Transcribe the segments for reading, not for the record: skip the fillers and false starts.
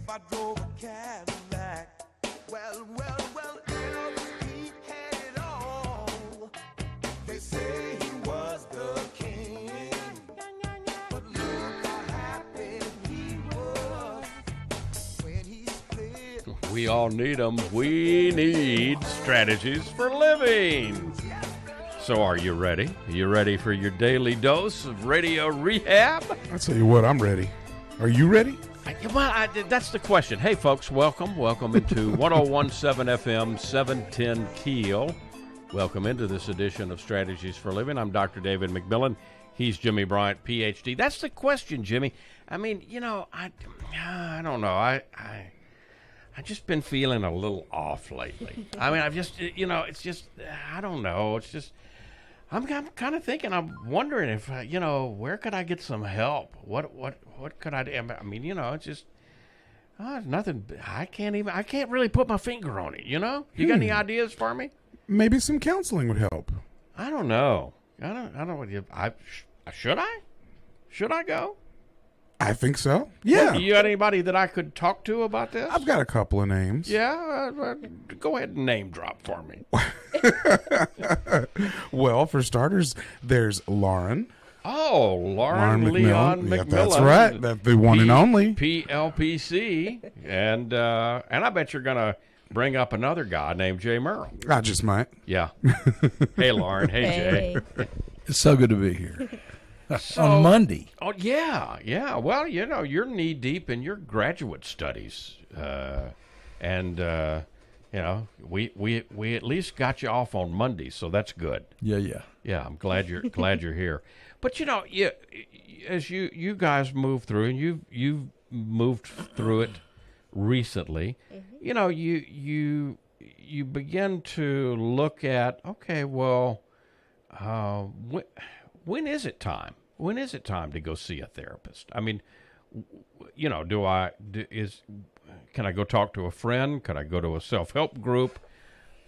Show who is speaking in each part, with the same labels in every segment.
Speaker 1: I drove a Cadillac. Well, Elvis, he had it all. They say he was the king, but look how happy he was when he split.
Speaker 2: We all need them. We need strategies for living. So are you ready? Are you ready for your daily dose of radio rehab?
Speaker 3: I'll tell you what, I'm ready. Are you ready?
Speaker 2: That's the question. Hey, folks, welcome into 101.7 FM, 710 Keel. Welcome into this edition of Strategies for Living. I'm Dr. David McMillan. He's Jimmy Bryant, Ph.D. That's the question, Jimmy. I mean, you know, I don't know. I just been feeling a little off lately. I mean, I've just, you know, it's just, I don't know. It's just, I'm kind of thinking, I'm wondering if, you know, where could I get some help? What could I do? I mean, you know, it's just, nothing. I can't really put my finger on it, you know? You got any ideas for me?
Speaker 3: Maybe some counseling would help.
Speaker 2: I don't know. I don't know. Should I? Should I go?
Speaker 3: I think so. Yeah.
Speaker 2: You got anybody that I could talk to about this?
Speaker 3: I've got a couple of names.
Speaker 2: Yeah? Go ahead and name drop for me.
Speaker 3: Well, for starters, there's Lauren.
Speaker 2: Oh, Lauren Leon McMillan.
Speaker 3: Yeah, that's right. That's the one and only.
Speaker 2: PLPC. And I bet you're going to bring up another guy named Jay Merle.
Speaker 3: I just might.
Speaker 2: Yeah. Hey, Lauren. Hey, Jay.
Speaker 4: It's so good to be here.
Speaker 2: So,
Speaker 4: on Monday.
Speaker 2: Oh, yeah. Well, you know, you're knee-deep in your graduate studies. And you know, we at least got you off on Monday, so that's good.
Speaker 4: Yeah.
Speaker 2: Yeah, I'm glad you're here. But you know, as you guys move through, and you've moved through it recently, you know, you begin to look at, okay, well, when is it time? When is it time to go see a therapist? I mean, you know, can I go talk to a friend? Can I go to a self-help group?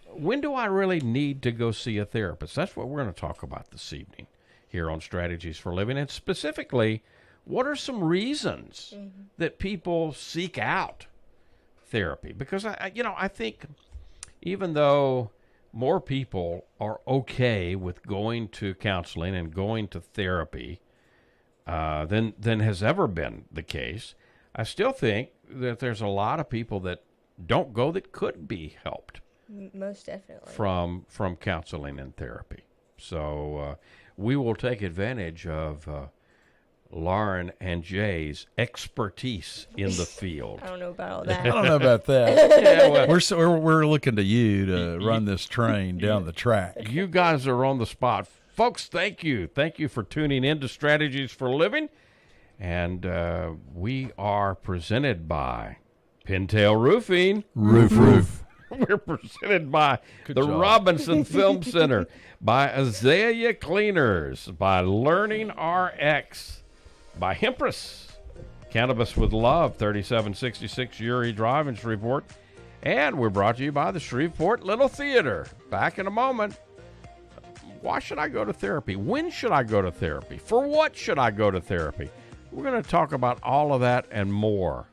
Speaker 2: When do I really need to go see a therapist? That's what we're going to talk about this evening here on Strategies for Living. And specifically, what are some reasons that people seek out therapy? Because, I think even though more people are okay with going to counseling and going to therapy than has ever been the case, I still think that there's a lot of people that don't go that could be helped.
Speaker 5: Most definitely.
Speaker 2: From counseling and therapy. So we will take advantage of Lauren and Jay's expertise in the field.
Speaker 5: I don't know about all that.
Speaker 4: I don't know about that.
Speaker 2: Yeah, well,
Speaker 4: We're looking to you to run this train down the track.
Speaker 2: you guys are on the spot. Folks, thank you. Thank you for tuning in to Strategies for Living. And we are presented by Pintail Roofing.
Speaker 4: Roof.
Speaker 2: We're presented by the
Speaker 4: job.
Speaker 2: Robinson Film Center, by Azalea Cleaners, by Learning RX, by Hempress, Cannabis with Love, 3766 Uri Drive in Shreveport. And we're brought to you by the Shreveport Little Theater. Back in a moment. Why should I go to therapy? When should I go to therapy? For what should I go to therapy? We're going to talk about all of that and more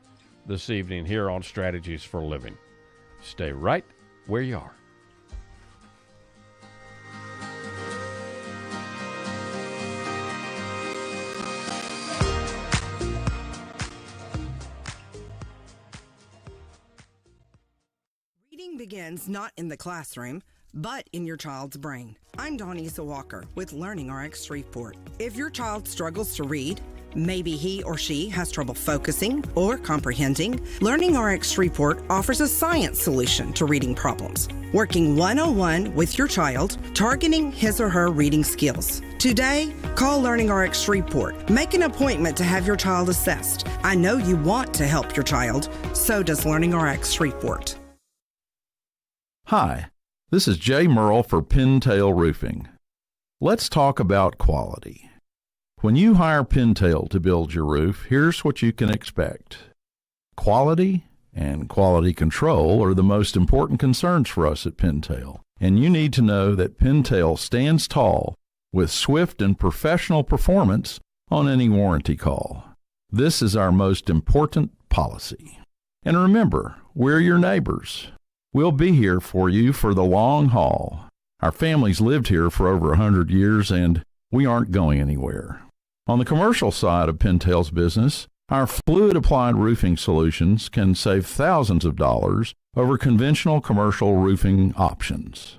Speaker 2: this evening here on Strategies for Living. Stay right where you are.
Speaker 6: Reading begins not in the classroom, but in your child's brain. I'm Donisa Walker with Learning RX Shreveport. If your child struggles to read, maybe he or she has trouble focusing or comprehending, Learning RX Shreveport offers a science solution to reading problems, working one-on-one with your child, targeting his or her reading skills. Today, call Learning RX Shreveport. Make an appointment to have your child assessed. I know you want to help your child, so does Learning RX Shreveport.
Speaker 4: Hi, this is Jay Merle for Pintail Roofing. Let's talk about quality. When you hire Pintail to build your roof, here's what you can expect. Quality and quality control are the most important concerns for us at Pintail, and you need to know that Pintail stands tall with swift and professional performance on any warranty call. This is our most important policy. And remember, we're your neighbors. We'll be here for you for the long haul. Our family's lived here for over 100 years, and we aren't going anywhere. On the commercial side of Pintail's business, our fluid applied roofing solutions can save thousands of dollars over conventional commercial roofing options.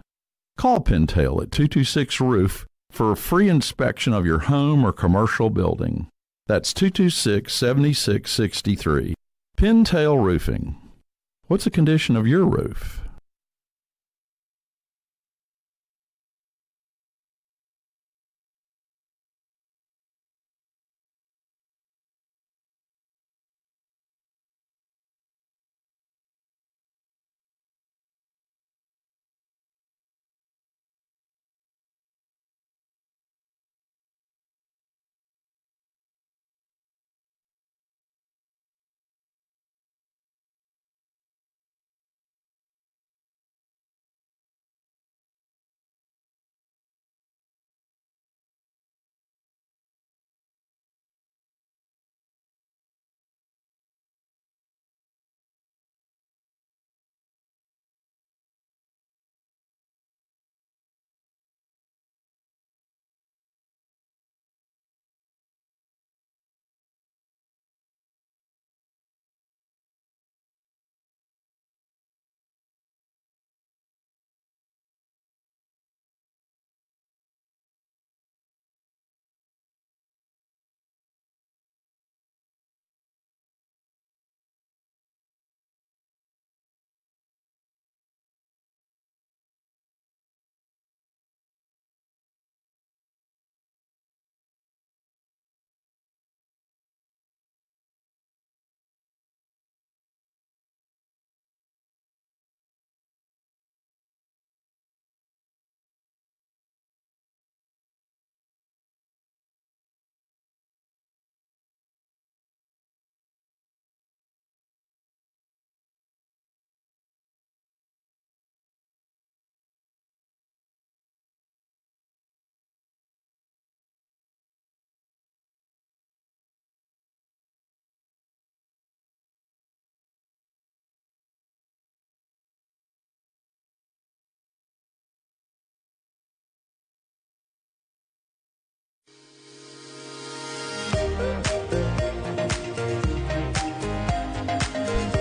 Speaker 4: Call Pintail at 226-ROOF for a free inspection of your home or commercial building. That's 226-7663. Pintail Roofing. What's the condition of your roof?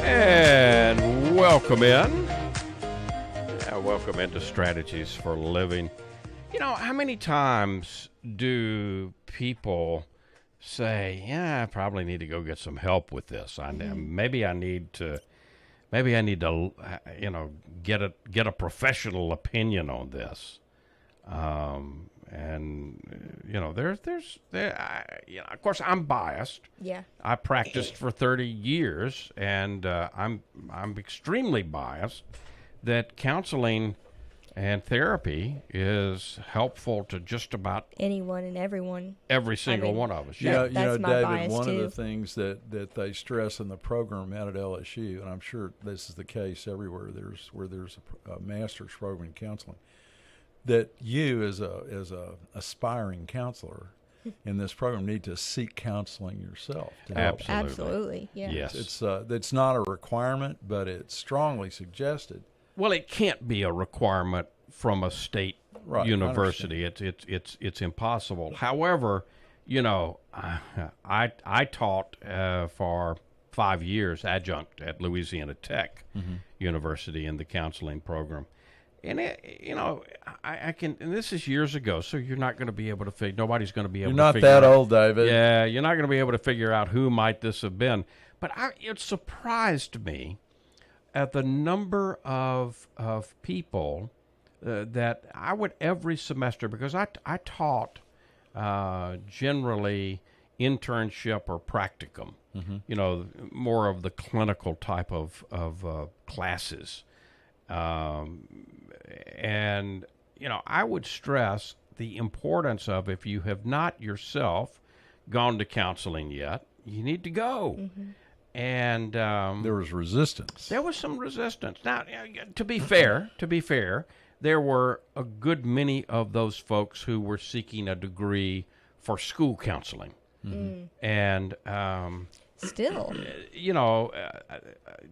Speaker 2: And welcome in. Welcome into Strategies for Living. You know, how many times do people say, yeah, I probably need to go get some help with this. Maybe I need to, you know, get a professional opinion on this. And you know, of course, I'm biased.
Speaker 5: Yeah.
Speaker 2: I practiced for 30 years, and I'm extremely biased that counseling and therapy is helpful to just about
Speaker 5: Anyone and everyone.
Speaker 2: every single one of us.
Speaker 5: Yeah.
Speaker 7: You
Speaker 5: That's
Speaker 7: know,
Speaker 5: my
Speaker 7: David,
Speaker 5: bias,
Speaker 7: one of
Speaker 5: too.
Speaker 7: the things that they stress in the program out at LSU, and I'm sure this is the case everywhere where there's a master's program in counseling, that you as a aspiring counselor in this program need to seek counseling yourself to help.
Speaker 2: Absolutely.
Speaker 5: Absolutely. Yeah.
Speaker 2: Yes.
Speaker 7: It's not a requirement, but it's strongly suggested.
Speaker 2: Well, it can't be a requirement from a state
Speaker 7: Right, I
Speaker 2: university. It's impossible. However, you know, I taught for 5 years adjunct at Louisiana Tech University in the counseling program. And you know, I can, and this is years ago, so you're not going to be able to figure. Nobody's going to be able
Speaker 7: You're
Speaker 2: to
Speaker 7: not
Speaker 2: figure
Speaker 7: that
Speaker 2: out-
Speaker 7: old, David.
Speaker 2: Yeah, you're not going to be able to figure out who might this have been. But it surprised me at the number of people that I would every semester, because I taught generally internship or practicum, you know, more of the clinical type of classes. And, you know, I would stress the importance of, if you have not yourself gone to counseling yet, you need to go. And
Speaker 7: There was resistance.
Speaker 2: there was some resistance. Now, to be fair, there were a good many of those folks who were seeking a degree for school counseling. And
Speaker 5: Still.
Speaker 2: you know,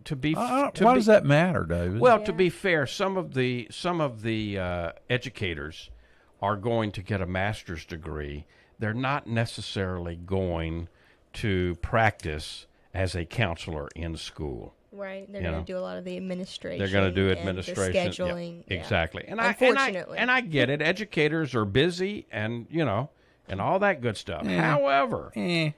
Speaker 2: to be
Speaker 7: Why
Speaker 2: to
Speaker 7: does
Speaker 2: be,
Speaker 7: that matter, David?
Speaker 2: Well,
Speaker 5: Yeah.
Speaker 2: to be fair, some of the educators are going to get a master's degree. They're not necessarily going to practice as a counselor in school.
Speaker 5: Right. They're
Speaker 2: You
Speaker 5: going
Speaker 2: know.
Speaker 5: to do a lot of the administration.
Speaker 2: They're going to do
Speaker 5: and
Speaker 2: administration,
Speaker 5: the
Speaker 2: yeah,
Speaker 5: scheduling. Yeah.
Speaker 2: exactly. And
Speaker 5: Unfortunately.
Speaker 2: I get it. Educators are busy, and and all that good stuff. However, the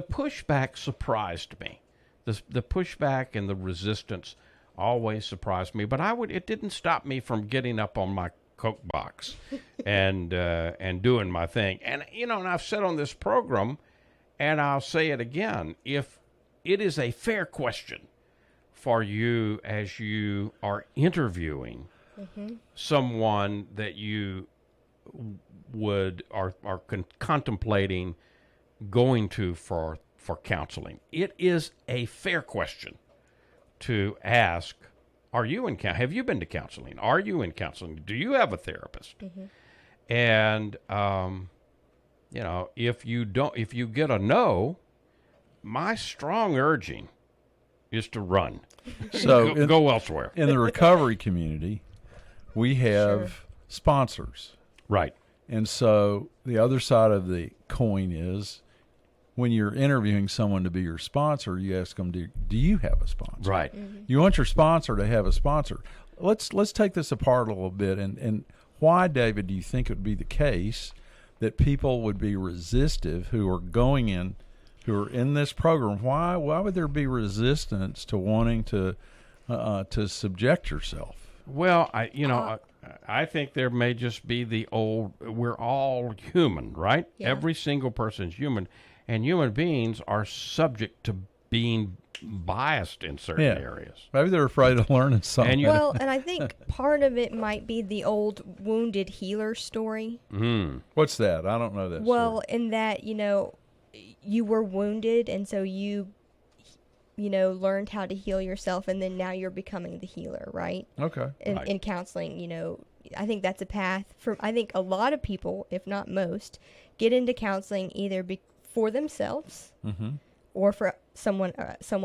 Speaker 2: pushback surprised me. The pushback and the resistance always surprised me. But it didn't stop me from getting up on my Coke box and doing my thing. And and I've said on this program, and I'll say it again, if it is a fair question for you as you are interviewing someone that you are contemplating going to for counseling, it is a fair question to ask, have you been to counseling? Are you in counseling? Do you have a therapist? And if you get a no, my strong urging is to run.
Speaker 7: So
Speaker 2: Go elsewhere.
Speaker 7: in the recovery community, we have sponsors.
Speaker 2: Right.
Speaker 7: And so the other side of the coin is when you're interviewing someone to be your sponsor, you ask them, do you have a sponsor?
Speaker 2: Right.
Speaker 7: You want your sponsor to have a sponsor. Let's take this apart a little bit. And why, David, do you think it would be the case that people would be resistive who are in this program? Why would there be resistance to wanting to subject yourself?
Speaker 2: Well, I think there may just be we're all human, right?
Speaker 5: Yeah.
Speaker 2: Every single person's human, and human beings are subject to being biased in certain areas.
Speaker 7: Maybe they're afraid of learning something.
Speaker 2: And
Speaker 5: Well, and I think part of it might be the old wounded healer story.
Speaker 7: What's that? I don't know that.
Speaker 5: Well,
Speaker 7: story.
Speaker 5: in that, you were wounded, and so you learned how to heal yourself, and then now you're becoming the healer, right?
Speaker 7: Okay.
Speaker 5: In counseling, I think that's a path I think a lot of people, if not most, get into counseling either for themselves or for someone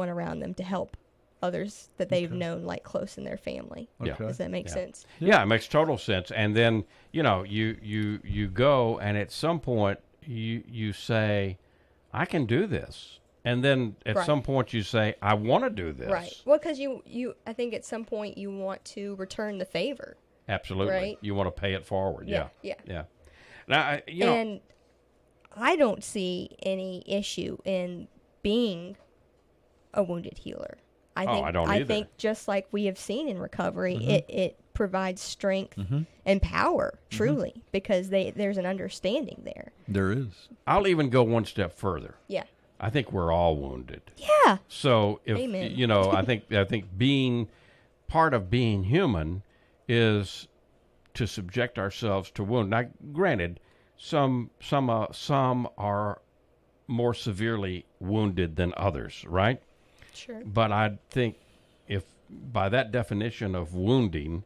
Speaker 5: around them to help others that they've known, like close in their family.
Speaker 2: Yeah.
Speaker 5: Does that make sense?
Speaker 2: Yeah, it makes total sense. And then you go, and at some point you say, I can do this. And then at
Speaker 5: Right.
Speaker 2: some point you say, I want to do this.
Speaker 5: Right. Well, because I think at some point you want to return the favor.
Speaker 2: Absolutely.
Speaker 5: Right.
Speaker 2: You want to pay it forward.
Speaker 5: Yeah,
Speaker 2: Yeah.
Speaker 5: yeah.
Speaker 2: Now,
Speaker 5: And I don't see any issue in being a wounded healer. I
Speaker 2: don't either.
Speaker 5: think just like we have seen in recovery, it provides strength and power, truly, because there's an understanding there.
Speaker 7: There is.
Speaker 2: I'll even go one step further.
Speaker 5: Yeah.
Speaker 2: I think we're all wounded.
Speaker 5: Yeah.
Speaker 2: So if
Speaker 5: Amen.
Speaker 2: I think being part of being human is to subject ourselves to wound. Now, granted, some are more severely wounded than others, right?
Speaker 5: Sure.
Speaker 2: But I think if by that definition of wounding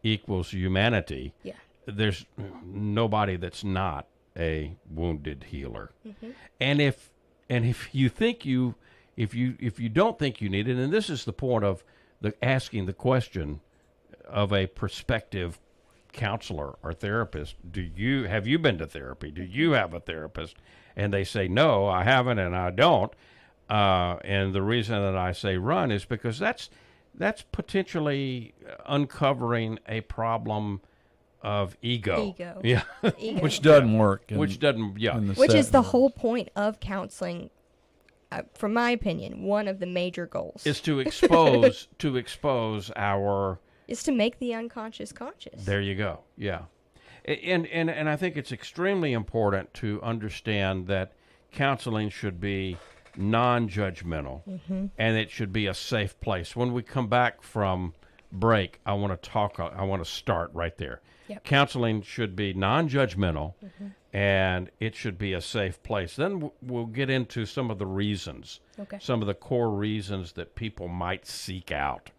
Speaker 2: equals humanity,
Speaker 5: Yeah.
Speaker 2: there's nobody that's not a wounded healer. And if you think if you don't think you need it, and this is the point of asking the question of a prospective counselor or therapist, have you been to therapy? Do you have a therapist? And they say, no, I haven't, and I don't. And the reason that I say run is because that's potentially uncovering a problem of ego. Yeah.
Speaker 5: Ego.
Speaker 7: Which doesn't work.
Speaker 2: Which doesn't, yeah.
Speaker 5: Which is the whole point of counseling, from my opinion, one of the major goals.
Speaker 2: Is to expose our...
Speaker 5: Is to make the unconscious conscious.
Speaker 2: There you go. Yeah. And I think it's extremely important to understand that counseling should be non-judgmental, and it should be a safe place. When we come back from break, I want to start right there.
Speaker 5: Yep.
Speaker 2: Counseling should be non-judgmental, and it should be a safe place. Then we'll get into some of the reasons, some of the core reasons that people might seek out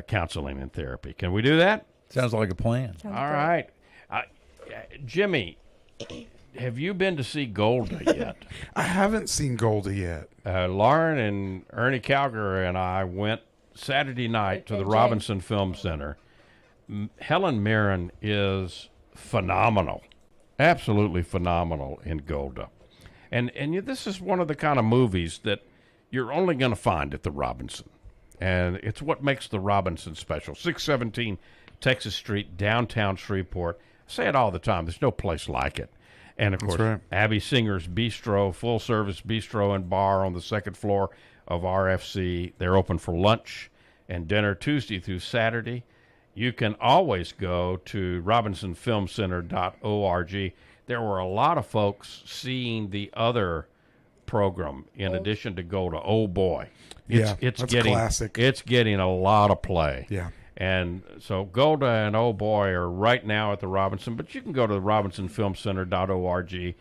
Speaker 2: counseling and therapy. Can we do that?
Speaker 7: Sounds like a plan.
Speaker 5: Sounds
Speaker 2: All
Speaker 5: great.
Speaker 2: right. Jimmy, have you been to see Golda yet?
Speaker 3: I haven't seen Golda yet.
Speaker 2: Lauren and Ernie Calgary and I went Saturday night to the
Speaker 5: And
Speaker 2: Robinson Film Center. Helen Mirren is phenomenal, absolutely phenomenal in Golda. And this is one of the kind of movies that you're only going to find at the Robinson. And it's what makes the Robinson special. 617 Texas Street, downtown Shreveport. I say it all the time. There's no place like it. And, of
Speaker 3: That's
Speaker 2: course,
Speaker 3: right.
Speaker 2: Abby Singer's Bistro, full-service bistro and bar on the second floor of RFC. They're open for lunch and dinner Tuesday through Saturday. You can always go to robinsonfilmcenter.org. There were a lot of folks seeing the other program in addition to Golda. Oh, boy.
Speaker 3: Yeah,
Speaker 2: It's
Speaker 3: that's
Speaker 2: getting
Speaker 3: classic.
Speaker 2: It's getting a lot of play.
Speaker 3: Yeah.
Speaker 2: And so Golda and Oh Boy are right now at the Robinson, but you can go to the robinsonfilmcenter.org,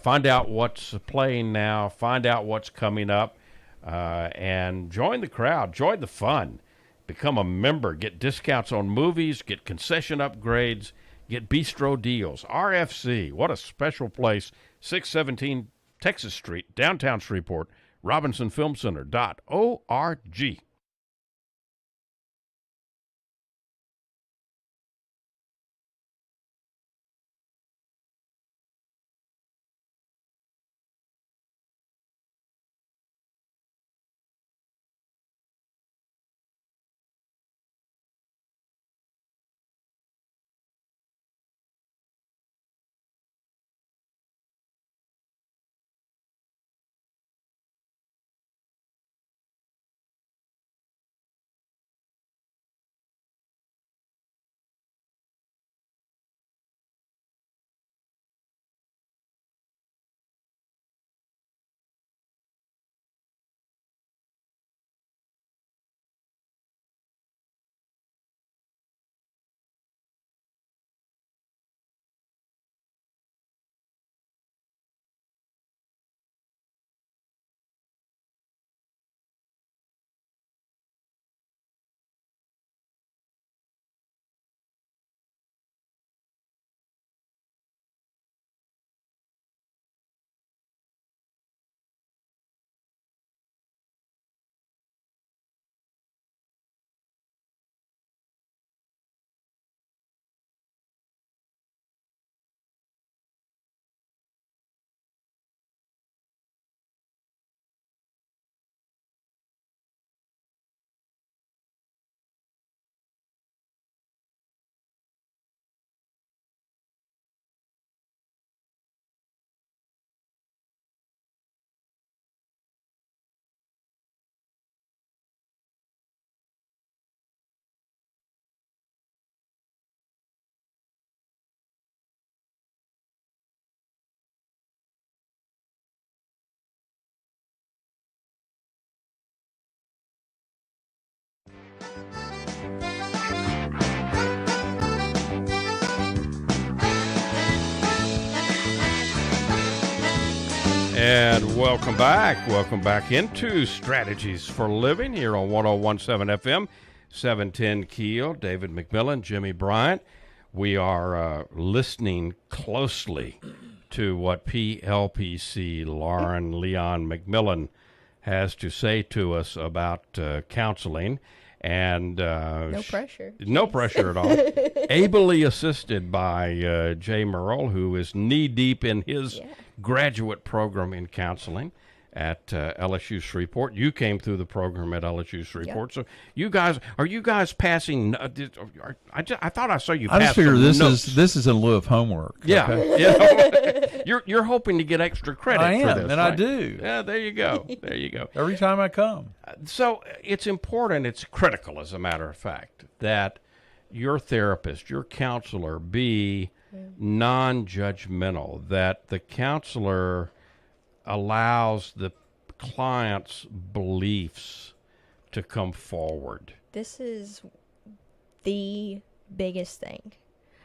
Speaker 2: find out what's playing now, find out what's coming up, and join the crowd, join the fun, become a member, get discounts on movies, get concession upgrades, get bistro deals. RFC, what a special place, 617 Texas Street, downtown Shreveport, robinsonfilmcenter.org. And welcome back. Welcome back into Strategies for Living here on 1017 FM, 710 Keel. David McMillan, Jimmy Bryant. We are listening closely to what PLPC Lauren Leon McMillan has to say to us about counseling. And
Speaker 5: No pressure.
Speaker 2: no pressure at all. Ably assisted by Jay Merle, who is knee-deep in his graduate program in counseling at LSU Shreveport. You came through the program at LSU Shreveport. So you guys, are you guys passing? I thought I saw you
Speaker 7: I
Speaker 2: pass
Speaker 7: just figure
Speaker 2: some
Speaker 7: this
Speaker 2: notes.
Speaker 7: is in lieu of homework.
Speaker 2: Yeah.
Speaker 7: okay?
Speaker 2: You're hoping to get extra credit
Speaker 7: I
Speaker 2: for
Speaker 7: am,
Speaker 2: this.
Speaker 7: and I
Speaker 2: right?
Speaker 7: do.
Speaker 2: Yeah, there you go. There you go.
Speaker 7: Every time I come.
Speaker 2: So it's important, it's critical, as a matter of fact, that your therapist, your counselor, be non-judgmental, that the counselor allows the client's beliefs to come forward.
Speaker 5: This is the biggest thing.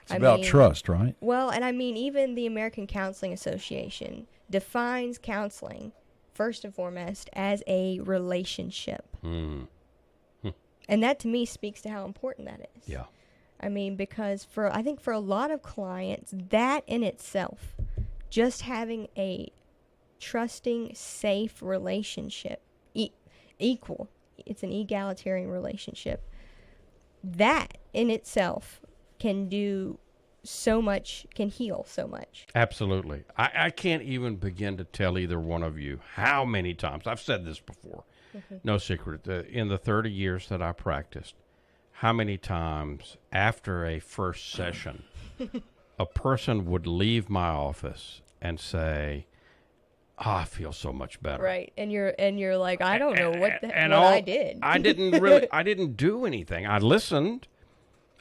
Speaker 7: It's about trust, right?
Speaker 5: Well, and I mean, even the American Counseling Association defines counseling, first and foremost, as a relationship. And that, to me, speaks to how important that is.
Speaker 2: Yeah.
Speaker 5: I mean, because I think for a lot of clients, that in itself just having a trusting, safe relationship, equal. It's an egalitarian relationship. That in itself can do so much, can heal so much.
Speaker 2: Absolutely. I can't even begin to tell either one of you how many times, I've said this before, no secret, in the 30 years that I practiced, how many times after a first session, a person would leave my office and say, I feel so much better.
Speaker 5: Right. And you're like, I don't know what I did.
Speaker 2: I didn't do anything. I listened.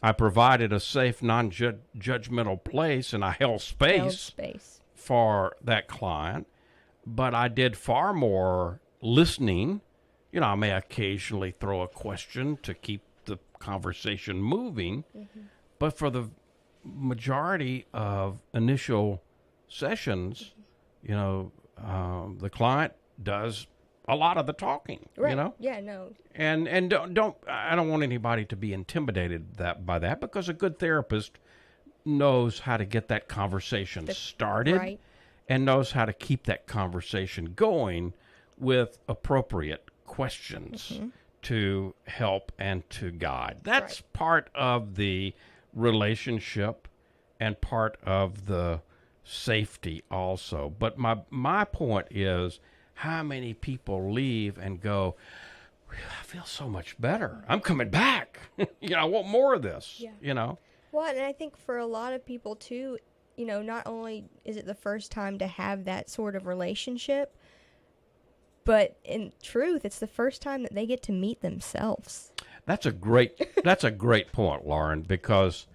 Speaker 2: I provided a safe, non-judgmental place, and I held space for that client. But I did far more listening. You know, I may occasionally throw a question to keep the conversation moving. But for the majority of initial sessions, you know, the client does a lot of the talking,
Speaker 5: Right.
Speaker 2: you know?
Speaker 5: Yeah, no.
Speaker 2: And I don't want anybody to be intimidated by that, because a good therapist knows how to get that conversation started,
Speaker 5: right.
Speaker 2: and knows how to keep that conversation going with appropriate questions to help and to guide. That's part of the relationship and part of the safety also. But my point is, how many people leave and go, I feel so much better. I'm coming back. You know, I want more of this,
Speaker 5: Yeah.
Speaker 2: you know?
Speaker 5: Well, and I think for a lot of people too, you know, not only is it the first time to have that sort of relationship, but in truth, it's the first time that they get to meet themselves.
Speaker 2: That's a great point, Lauren, because,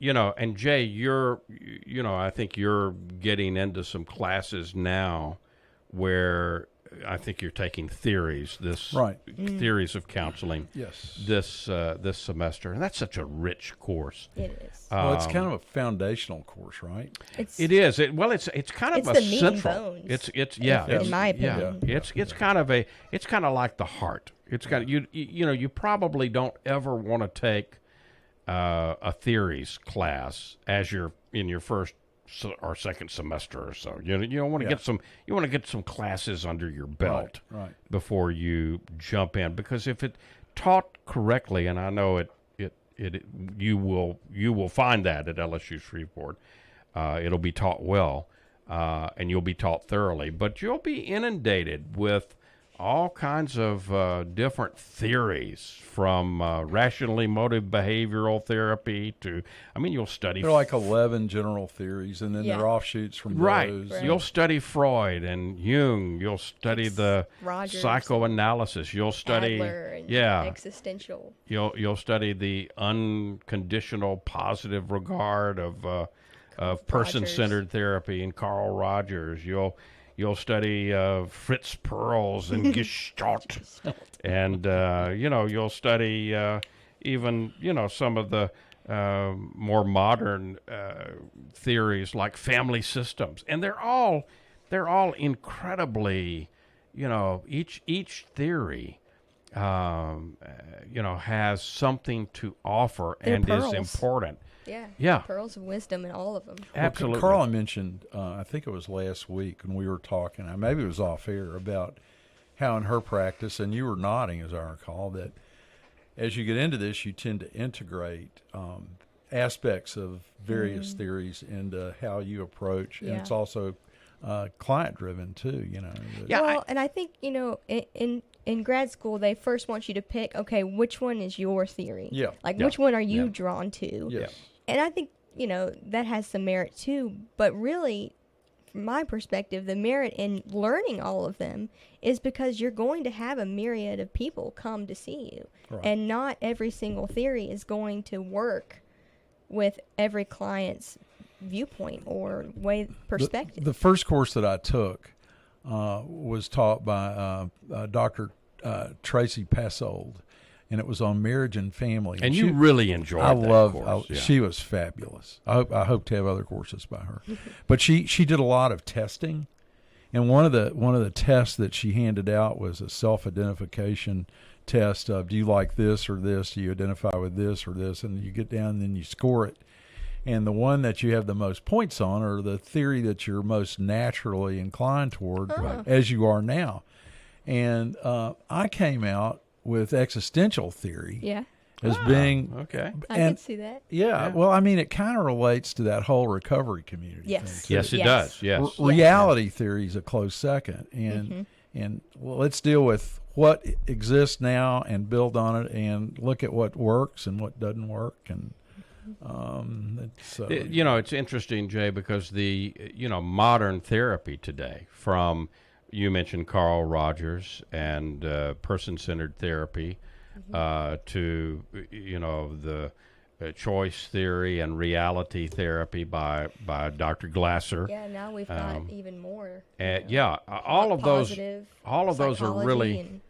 Speaker 2: you know, and Jay, I think you're getting into some classes now where I think you're taking theories of counseling.
Speaker 7: Yes.
Speaker 2: This semester, and that's such a rich course.
Speaker 5: It is.
Speaker 7: Well, it's kind of a foundational course, right?
Speaker 2: It is. It's kind of
Speaker 5: It's
Speaker 2: a
Speaker 5: the meat and
Speaker 2: central.
Speaker 5: bones,
Speaker 2: In
Speaker 5: my opinion.
Speaker 2: Yeah. It's kind of like the heart. It's kind of you probably don't ever want to take a theories class as you're in your first or second semester or so. You want to get some classes under your belt
Speaker 7: Right.
Speaker 2: before you jump in, because if it taught correctly, and I know you will find that at LSU Shreveport, it'll be taught well, and you'll be taught thoroughly, but you'll be inundated with all kinds of different theories, from rationally motive behavioral therapy to, you'll study.
Speaker 7: There are like 11 general theories, and then there are offshoots from those.
Speaker 5: Right.
Speaker 2: You'll study Freud and Jung. You'll study the
Speaker 5: Rogers,
Speaker 2: psychoanalysis. You'll study
Speaker 5: Adler, and existential.
Speaker 2: You'll study the unconditional positive regard of person-centered therapy and Carl Rogers. You'll study Fritz Perls and Gestalt, and you'll study even some of the more modern theories like family systems, and they're all incredibly, each theory has something to offer.
Speaker 5: They're
Speaker 2: and
Speaker 5: pearls.
Speaker 2: is important.
Speaker 5: Yeah. Pearls of wisdom in all of them.
Speaker 2: Absolutely.
Speaker 7: Carla mentioned, I think it was last week when we were talking, maybe it was off air, about how in her practice, and you were nodding as I recall, that as you get into this, you tend to integrate aspects of various theories into how you approach, and it's also client-driven too,
Speaker 5: And I think, in grad school, they first want you to pick, okay, which one is your theory?
Speaker 7: Yeah.
Speaker 5: Which one are you drawn to?
Speaker 7: Yes.
Speaker 5: And I think, that has some merit too. But really, from my perspective, the merit in learning all of them is because you're going to have a myriad of people come to see you.
Speaker 7: Right.
Speaker 5: And not every single theory is going to work with every client's viewpoint or perspective.
Speaker 7: The first course that I took was taught by Dr. Tracy Passold, and it was on marriage and family.
Speaker 2: And you really enjoyed that course.
Speaker 7: She was fabulous. I hope to have other courses by her. But she did a lot of testing, and one of the tests that she handed out was a self-identification test of, do you like this or this? Do you identify with this or this? And you get down and then you score it. And the one that you have the most points on, or the theory that you're most naturally inclined toward, as you are now. And I came out with existential theory
Speaker 5: Yeah.
Speaker 7: as being
Speaker 2: Okay.
Speaker 5: I
Speaker 7: and-
Speaker 5: could see that.
Speaker 7: yeah. Well, I mean, it kind of relates to that whole recovery community.
Speaker 5: Yes.
Speaker 7: thing, too.
Speaker 2: Yes, it
Speaker 5: Yes.
Speaker 2: does. Yes.
Speaker 7: Reality theory is a close second, and well, let's deal with what exists now and build on it, and look at what works and what doesn't work, and it's
Speaker 2: It's interesting, Jay, because the modern therapy today, from you mentioned Carl Rogers and person-centered therapy, to the choice theory and reality therapy by Dr. Glasser.
Speaker 5: Yeah, now we've got even more.
Speaker 2: All of those
Speaker 5: Positive
Speaker 2: are
Speaker 5: psychology
Speaker 2: really
Speaker 5: and-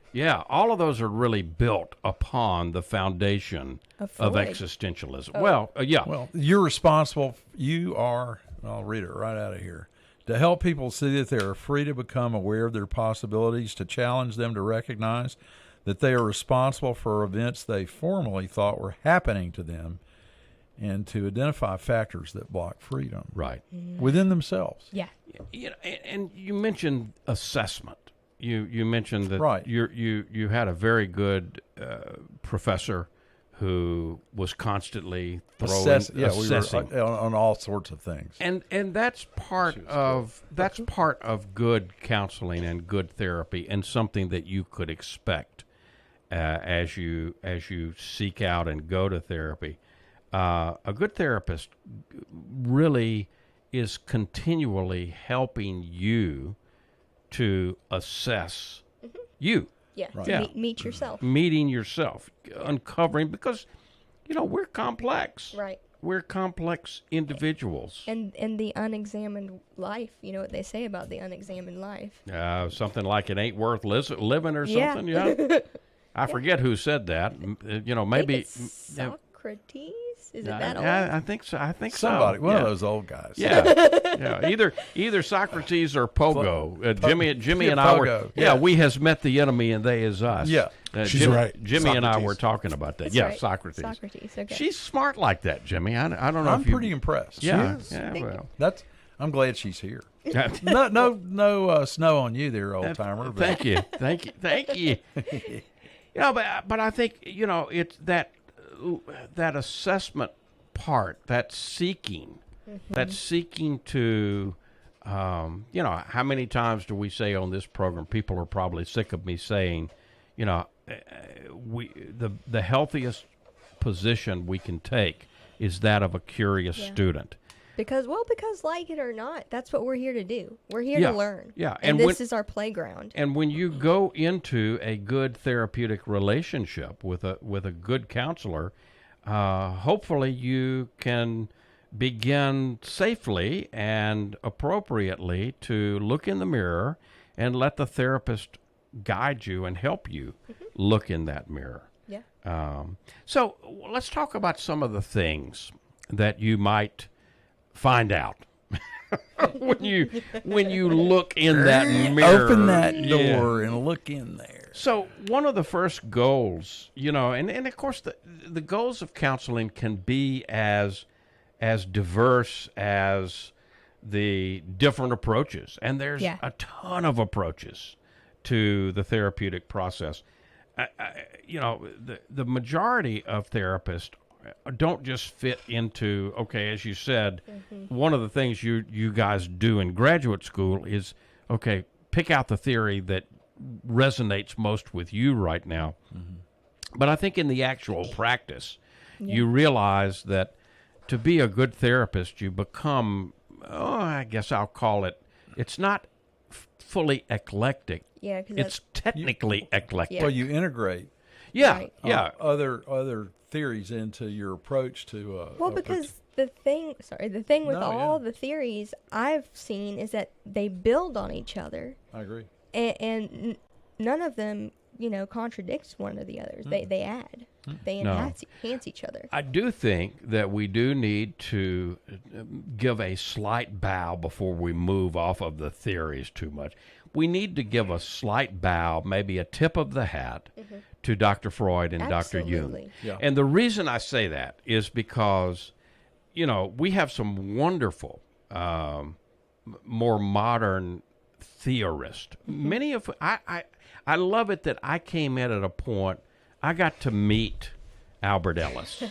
Speaker 2: all of those are really built upon the foundation
Speaker 5: Of
Speaker 2: of
Speaker 5: Freud.
Speaker 2: existentialism. Well,
Speaker 7: well, you're responsible. You are. I'll read it right out of here. To help people see that they are free to become aware of their possibilities, to challenge them to recognize that they are responsible for events they formerly thought were happening to them, and to identify factors that block freedom
Speaker 2: right.
Speaker 7: within themselves.
Speaker 5: Yeah.
Speaker 2: And you mentioned assessment. You mentioned that
Speaker 7: Right.
Speaker 2: you had a very good professor who was constantly assessing.
Speaker 7: We were on all sorts of things.
Speaker 2: And that's part of good counseling and good therapy, and something that you could expect as you seek out and go to therapy. A good therapist really is continually helping you to assess you,
Speaker 5: Yeah.
Speaker 7: Right.
Speaker 5: To
Speaker 2: Yeah.
Speaker 5: meet yourself.
Speaker 2: meeting yourself, uncovering, because we're complex.
Speaker 5: Right.
Speaker 2: We're complex individuals.
Speaker 5: And the unexamined life. You know what they say about the unexamined life.
Speaker 2: Something like it ain't worth living or
Speaker 5: Yeah.
Speaker 2: something. Yeah. I forget who said that. Maybe
Speaker 5: I think it's Socrates. Is it that old?
Speaker 2: I think so. I think
Speaker 7: Somebody,
Speaker 2: so.
Speaker 7: one
Speaker 2: yeah.
Speaker 7: of those old guys.
Speaker 2: Yeah. Either Socrates or Pogo. Jimmy and I were.
Speaker 7: Pogo,
Speaker 2: Yeah,
Speaker 7: yeah.
Speaker 2: we has met the enemy, and they is us.
Speaker 7: Yeah.
Speaker 3: She's right.
Speaker 2: Jimmy and I
Speaker 3: Socrates.
Speaker 2: were talking about that.
Speaker 5: That's
Speaker 2: yeah,
Speaker 5: right.
Speaker 2: Socrates.
Speaker 5: Socrates. Okay.
Speaker 2: She's smart like that, Jimmy. I don't know.
Speaker 7: I'm
Speaker 2: if you,
Speaker 7: pretty impressed.
Speaker 2: Yeah.
Speaker 7: She is.
Speaker 2: Yeah. Well.
Speaker 7: I'm glad she's here. No snow on you there, old timer.
Speaker 2: Thank you. But I think it's that assessment part, that seeking to, how many times do we say on this program? People are probably sick of me saying, the healthiest position we can take is that of a curious
Speaker 5: Yeah.
Speaker 2: student.
Speaker 5: Because like it or not, that's what we're here to do. We're here
Speaker 2: Yeah.
Speaker 5: to learn.
Speaker 2: Yeah.
Speaker 5: And
Speaker 2: And
Speaker 5: this is our playground.
Speaker 2: And when you go into a good therapeutic relationship with a good counselor, hopefully you can begin safely and appropriately to look in the mirror and let the therapist guide you and help you look in that mirror.
Speaker 5: Yeah.
Speaker 2: So let's talk about some of the things that you might find out when you look in that mirror.
Speaker 7: Open that
Speaker 2: Yeah.
Speaker 7: door and look in there.
Speaker 2: So one of the first goals, and of course the goals of counseling can be as diverse as the different approaches, and there's
Speaker 5: Yeah.
Speaker 2: a ton of approaches to the therapeutic process. The majority of therapists don't just fit into, okay, as you said, one of the things you guys do in graduate school is, okay, pick out the theory that resonates most with you right now. But I think in the actual practice, you realize that to be a good therapist, you become, I guess I'll call it, it's not fully eclectic.
Speaker 5: Yeah, because
Speaker 2: It's technically eclectic.
Speaker 7: Well, you integrate
Speaker 2: Yeah,
Speaker 5: Right.
Speaker 2: yeah.
Speaker 7: other theories into your approach to.
Speaker 5: well, because the thing with
Speaker 7: No,
Speaker 5: all
Speaker 7: yeah.
Speaker 5: the theories I've seen is that they build on each other,
Speaker 7: I agree.
Speaker 5: and none of them, contradicts one or the others. They add, they enhance each other.
Speaker 2: I do think that we do need to give a slight bow before we move off of the theories too much. We need to give a slight bow, maybe a tip of the hat, to Dr. Freud and Dr. Jung.
Speaker 5: Absolutely.
Speaker 7: Yeah.
Speaker 2: And the reason I say that is because, you know, we have some wonderful, more modern theorists. Many of I love it that I came in at a point I got to meet Albert Ellis.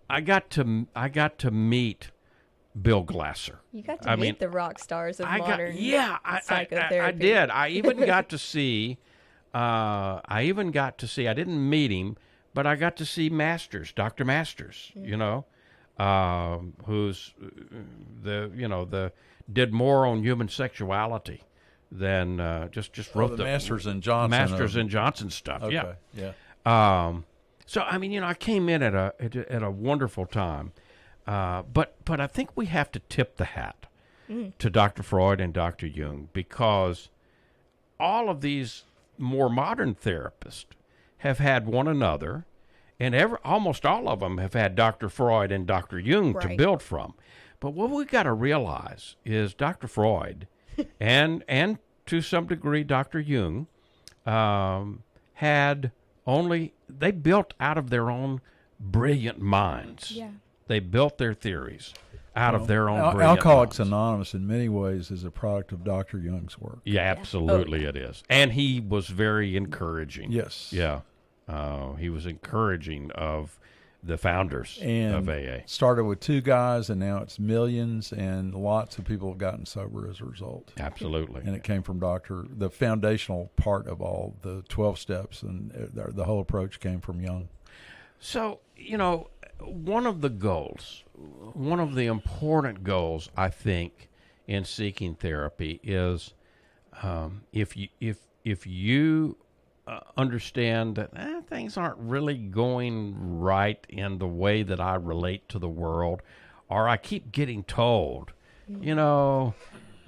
Speaker 2: I got to meet Bill Glasser.
Speaker 5: You got to meet the rock stars of modern psychotherapy.
Speaker 2: I did. I even got to see. I didn't meet him, but I got to see Masters, Dr. Masters. You know, who's did more on human sexuality than just wrote
Speaker 7: the Masters and Johnson.
Speaker 2: Masters and Johnson stuff.
Speaker 7: Okay.
Speaker 2: Yeah.
Speaker 7: Yeah.
Speaker 2: So I mean, you know, I came in at a wonderful time, but I think we have to tip the hat to Dr. Freud and Dr. Jung, because all of these more modern therapists have had one another, and almost all of them have had Dr. Freud and Dr. Jung to build from. But what we got to realize is Dr. Freud and to some degree Dr. Jung they built out of their own brilliant minds.
Speaker 5: Yeah.
Speaker 2: They built their theories out of their own brilliant
Speaker 7: Alcoholics
Speaker 2: minds.
Speaker 7: Anonymous, in many ways, is a product of Dr. Jung's work.
Speaker 2: Yeah, absolutely it is. And he was very encouraging.
Speaker 7: Yes.
Speaker 2: Yeah. He was encouraging of the founders
Speaker 7: And
Speaker 2: of AA.
Speaker 7: started with 2 guys, and now it's millions, and lots of people have gotten sober as a result.
Speaker 2: Absolutely.
Speaker 7: And it came from the foundational part of all the 12 steps, and the whole approach came from Jung.
Speaker 2: So, you know, one of the important goals, I think, in seeking therapy is if you understand that things aren't really going right in the way that I relate to the world, or I keep getting told, you know,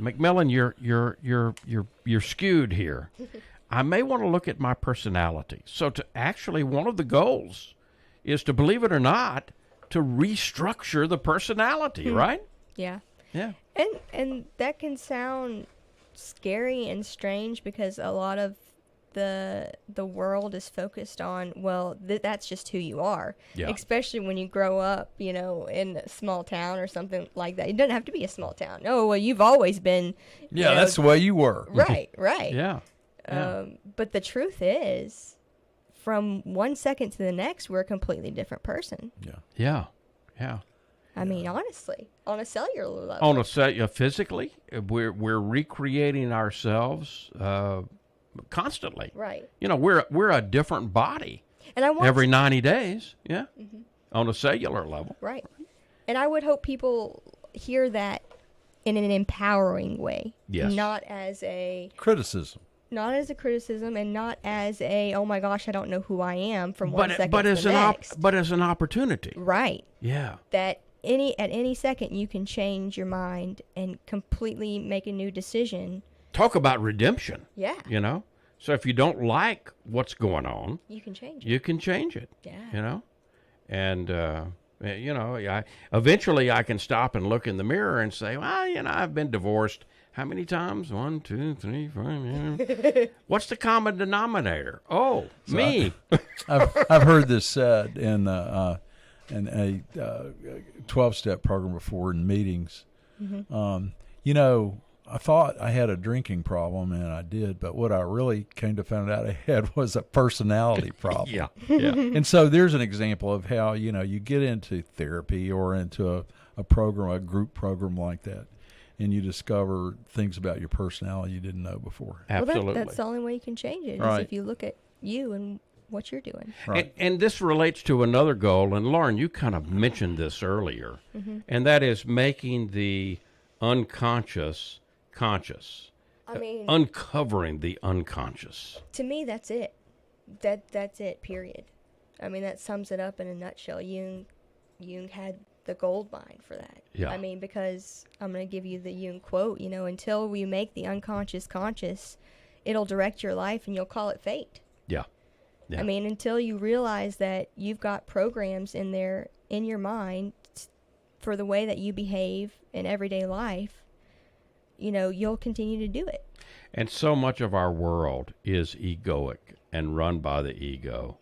Speaker 2: McMillan, you're skewed here. I may want to look at my personality. So one of the goals is to, believe it or not, to restructure the personality, right?
Speaker 5: Yeah.
Speaker 2: Yeah.
Speaker 5: And that can sound scary and strange, because a lot of the world is focused on, well, that's just who you are.
Speaker 2: Yeah.
Speaker 5: Especially when you grow up, you know, in a small town or something like that. It doesn't have to be a small town. No, well, you've always been.
Speaker 7: Yeah, that's the way you were.
Speaker 5: Right, right.
Speaker 2: Yeah.
Speaker 5: But the truth is, from one second to the next, we're a completely different person.
Speaker 2: Yeah.
Speaker 5: I mean, honestly, on a cellular level.
Speaker 2: Physically, we're recreating ourselves constantly.
Speaker 5: Right.
Speaker 2: You know, we're a different body
Speaker 5: And I want
Speaker 2: every 90 days. Yeah. Mm-hmm. On a cellular level.
Speaker 5: Right. And I would hope people hear that in an empowering way.
Speaker 2: Yes.
Speaker 5: Not as a
Speaker 7: Criticism.
Speaker 5: And not as a, oh my gosh, I don't know who I am from one second to
Speaker 2: as
Speaker 5: the next.
Speaker 2: but as an opportunity.
Speaker 5: Right.
Speaker 2: Yeah.
Speaker 5: That at any second you can change your mind and completely make a new decision.
Speaker 2: Talk about redemption.
Speaker 5: Yeah.
Speaker 2: You know? So if you don't like what's going on,
Speaker 5: You can change it.
Speaker 2: you can change it.
Speaker 5: Yeah.
Speaker 2: You know? And, you know, eventually I can stop and look in the mirror and say, well, you know, I've been divorced how many times? 1, 2, 3, 4. Yeah. What's the common denominator? Oh, me.
Speaker 7: I've heard this said in a 12-step program before in meetings.
Speaker 5: Mm-hmm.
Speaker 7: You know, I thought I had a drinking problem, and I did, but what I really came to find out I had was a personality problem.
Speaker 2: Yeah. Yeah.
Speaker 7: And so there's an example of how, you know, you get into therapy or into a program, a group program like that, and you discover things about your personality you didn't know before.
Speaker 2: Absolutely.
Speaker 5: Well, that's the only way you can change it, is
Speaker 7: Right.
Speaker 5: if you look at you and what you're doing.
Speaker 7: Right.
Speaker 2: And this relates to another goal, and Lauren, you kind of mentioned this earlier, and that is making the unconscious conscious.
Speaker 5: I mean,
Speaker 2: Uncovering the unconscious.
Speaker 5: to me, that's it. That's it, period. I mean, that sums it up in a nutshell. Jung had the gold mine for that.
Speaker 2: Yeah.
Speaker 5: I mean, because I'm going to give you the Jung quote, you know, until we make the unconscious conscious, it'll direct your life and you'll call it fate.
Speaker 2: Yeah. Yeah.
Speaker 5: I mean, until you realize that you've got programs in there in your mind for the way that you behave in everyday life, you know, you'll continue to do it.
Speaker 2: And so much of our world is egoic and run by the ego.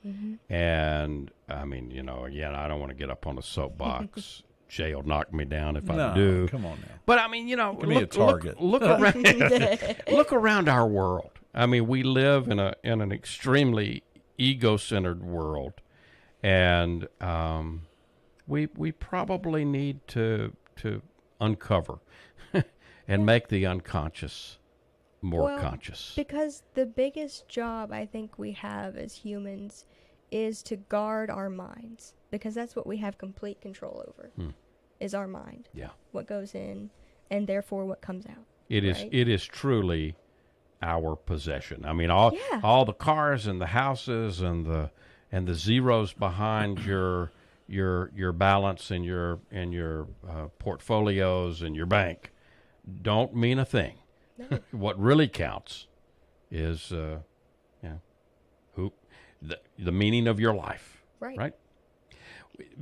Speaker 2: And I mean, you know, again, I don't want to get up on a soapbox Jay will knock me down if
Speaker 7: No,
Speaker 2: I do.
Speaker 7: come on now.
Speaker 2: But I mean, you know,
Speaker 7: Give me a target.
Speaker 2: Look around. Look around our world. I mean, we live in an extremely ego-centered world, and we probably need to uncover and make the unconscious more
Speaker 5: Well,
Speaker 2: conscious.
Speaker 5: Because the biggest job I think we have as humans is to guard our minds, because that's what we have complete control over, is our mind.
Speaker 2: Yeah,
Speaker 5: What goes in, and therefore what comes out.
Speaker 2: it is.
Speaker 5: right?
Speaker 2: It is truly our possession. I mean, all the cars and the houses and the zeros behind your balance and your portfolios and your bank don't mean a thing.
Speaker 5: No.
Speaker 2: What really counts is the meaning of your life.
Speaker 5: Right.
Speaker 2: Right.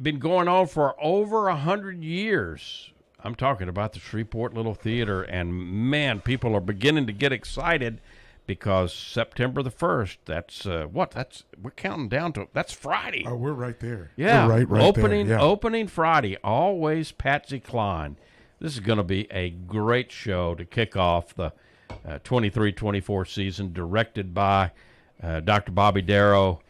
Speaker 2: Been going on for over 100 years. I'm talking about the Shreveport Little Theater, and man, people are beginning to get excited because September the 1st. That's we're counting down to. That's Friday.
Speaker 3: Oh, we're right there.
Speaker 2: Yeah,
Speaker 3: We're right
Speaker 2: opening
Speaker 3: there. Yeah.
Speaker 2: opening Friday. Always Patsy Cline. This is going to be a great show to kick off the 23-24 season, directed by Dr. Bobby Darrow.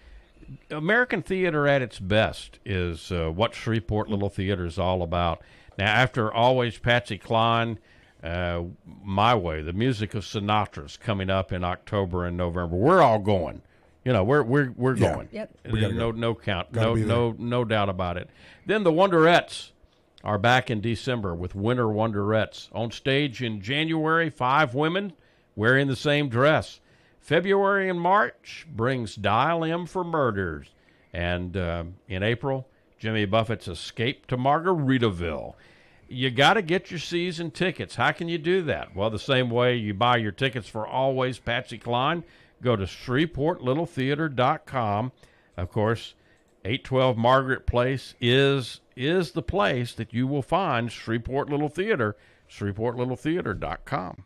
Speaker 2: American theater at its best is what Shreveport Little Theater is all about. Now, after Always Patsy Cline, My Way, the music of Sinatra's coming up in October and November. We're all going. You know, we're
Speaker 3: Yeah.
Speaker 2: going.
Speaker 5: Yep.
Speaker 3: We gotta
Speaker 2: No
Speaker 3: go.
Speaker 2: no count.
Speaker 3: Gotta be there.
Speaker 2: No doubt about it. Then the Wonderettes are back in December with Winter Wonderettes. On stage in January, 5 women wearing the same dress. February and March brings Dial M for Murders. And in April, Jimmy Buffett's Escape to Margaritaville. You got to get your season tickets. How can you do that? Well, the same way you buy your tickets for Always Patsy Cline, go to ShreveportLittleTheater.com. Of course, 812 Margaret Place is the place that you will find Shreveport Little Theater, ShreveportLittleTheater.com.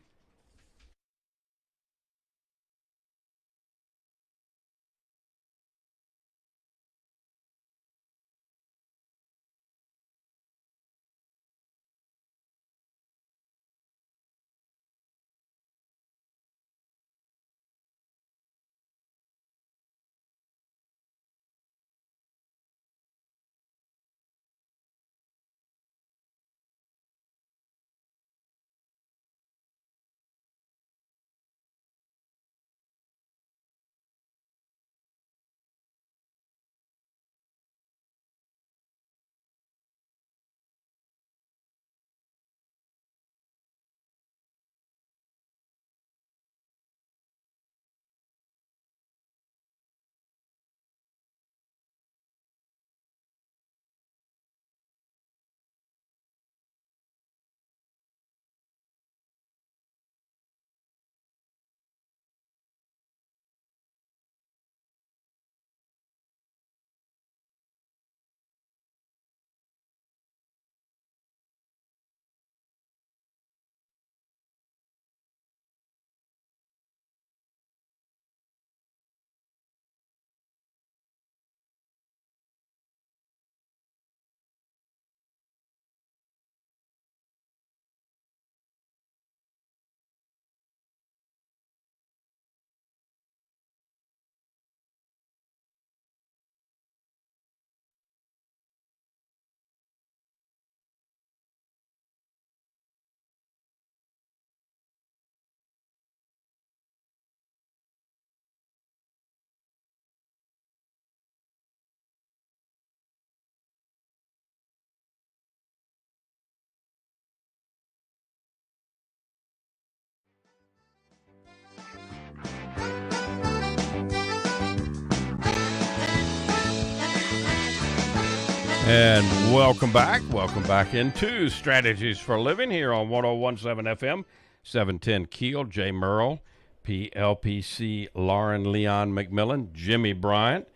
Speaker 2: And welcome back. Welcome back into Strategies for Living here on 101.7 FM, 710 Keel. Jay Merle, PLPC, Lauren Leon McMillan, Jimmy Bryant,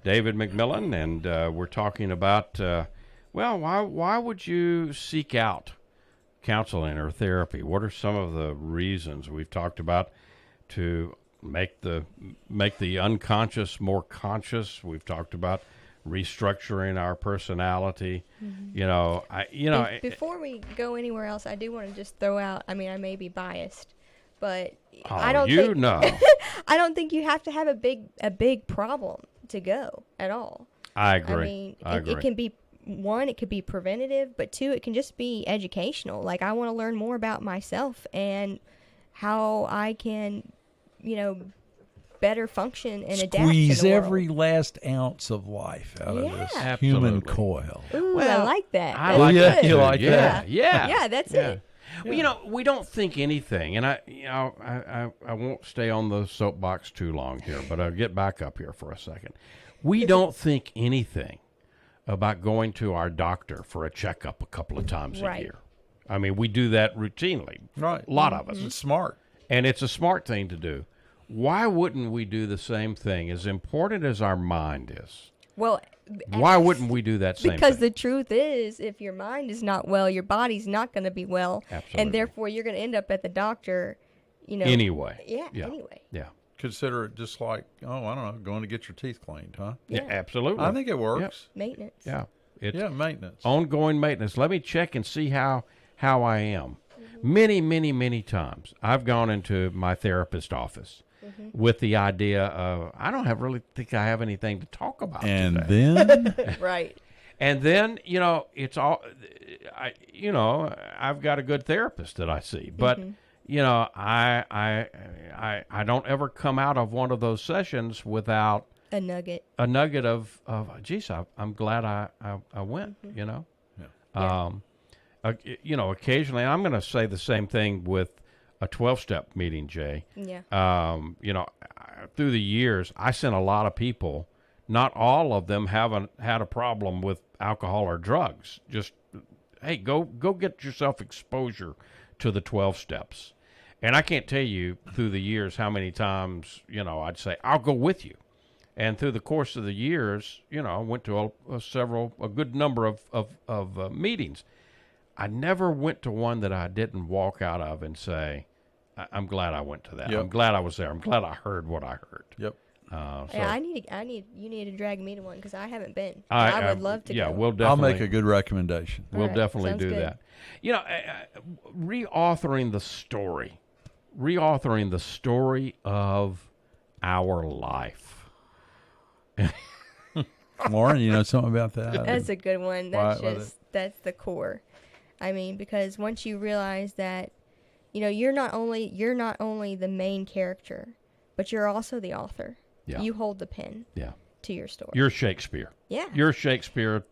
Speaker 2: David McMillan, and we're talking about, why would you seek out counseling or therapy? What are some of the reasons we've talked about to make the unconscious more conscious? We've talked about restructuring our personality.
Speaker 5: Before we go anywhere else, I do want to just throw out. I mean, I may be biased, but
Speaker 2: Oh,
Speaker 5: I don't
Speaker 2: you
Speaker 5: think
Speaker 2: know.
Speaker 5: I don't think you have to have a big problem to go at all.
Speaker 2: I agree.
Speaker 5: I mean,
Speaker 2: I agree.
Speaker 5: it can be one, it could be preventative, but two, it can just be educational. Like, I want to learn more about myself and how I can, better function and adapt.
Speaker 7: Squeeze
Speaker 5: in the
Speaker 7: every
Speaker 5: world.
Speaker 7: last ounce of life out of this human
Speaker 2: Absolutely.
Speaker 7: coil.
Speaker 5: Ooh,
Speaker 2: Well,
Speaker 5: I like that.
Speaker 2: I
Speaker 5: That's
Speaker 2: like
Speaker 7: Yeah,
Speaker 2: that.
Speaker 5: good.
Speaker 7: you
Speaker 2: too.
Speaker 7: like
Speaker 2: yeah.
Speaker 7: that?
Speaker 2: Yeah.
Speaker 5: Yeah, that's it.
Speaker 2: Well, we don't think anything, and I won't stay on the soapbox too long here, but I'll get back up here for a second. We don't think anything about going to our doctor for a checkup a couple of times a
Speaker 5: Right.
Speaker 2: year. I mean, we do that routinely.
Speaker 7: Right.
Speaker 2: A lot of us.
Speaker 7: It's smart.
Speaker 2: And it's a smart thing to do. Why wouldn't we do the same thing? As important as our mind is,
Speaker 5: Well,
Speaker 2: why wouldn't we do that same
Speaker 5: because
Speaker 2: thing?
Speaker 5: the truth is, if your mind is not well, your body's not going to be well,
Speaker 2: Absolutely.
Speaker 5: and therefore you're going to end up at the doctor.
Speaker 2: Anyway.
Speaker 5: Yeah.
Speaker 2: Yeah.
Speaker 5: Anyway.
Speaker 2: Yeah.
Speaker 7: Consider it just like, I don't know, going to get your teeth cleaned, huh?
Speaker 2: Yeah,
Speaker 5: Yeah.
Speaker 2: absolutely.
Speaker 7: I think it works.
Speaker 5: Maintenance.
Speaker 2: Yeah. It's
Speaker 7: Yeah, maintenance.
Speaker 2: ongoing maintenance. Let me check and see how I am. Many, many, many times I've gone into my therapist's office with the idea of I don't really think I have anything to talk about
Speaker 7: And
Speaker 2: today.
Speaker 7: then
Speaker 5: Right.
Speaker 2: And then, it's all I've got a good therapist that I see, but I don't ever come out of one of those sessions without
Speaker 5: A nugget.
Speaker 2: a nugget of geez, I'm glad I went, occasionally, and I'm going to say the same thing with a 12-step meeting, Jay.
Speaker 5: Yeah.
Speaker 2: Through the years, I sent a lot of people. Not all of them haven't had a problem with alcohol or drugs. Just, hey, go get yourself exposure to the 12 steps. And I can't tell you through the years how many times, I'd say, I'll go with you. And through the course of the years, I went to a good number of meetings. I never went to one that I didn't walk out of and say, I'm glad I went to that.
Speaker 7: Yep.
Speaker 2: I'm glad I was there. I'm glad I heard what I heard.
Speaker 7: Yep.
Speaker 5: Yeah, you need to drag me to one because I haven't been.
Speaker 2: I
Speaker 5: I would love to
Speaker 2: Yeah,
Speaker 5: go.
Speaker 2: we'll
Speaker 7: I'll
Speaker 2: definitely.
Speaker 7: make a good recommendation.
Speaker 2: We'll
Speaker 5: All right,
Speaker 2: definitely
Speaker 5: sounds
Speaker 2: do
Speaker 5: good.
Speaker 2: that. Reauthoring the story of our life.
Speaker 7: Lauren, you know something about that?
Speaker 5: That's a good one.
Speaker 7: Why-
Speaker 5: That's the core. I mean, because once you realize that, you're not only the main character, but you're also the author.
Speaker 2: Yeah.
Speaker 5: You hold the pen
Speaker 2: Yeah.
Speaker 5: to your story.
Speaker 2: You're Shakespeare.
Speaker 5: Yeah.
Speaker 2: You're Shakespeare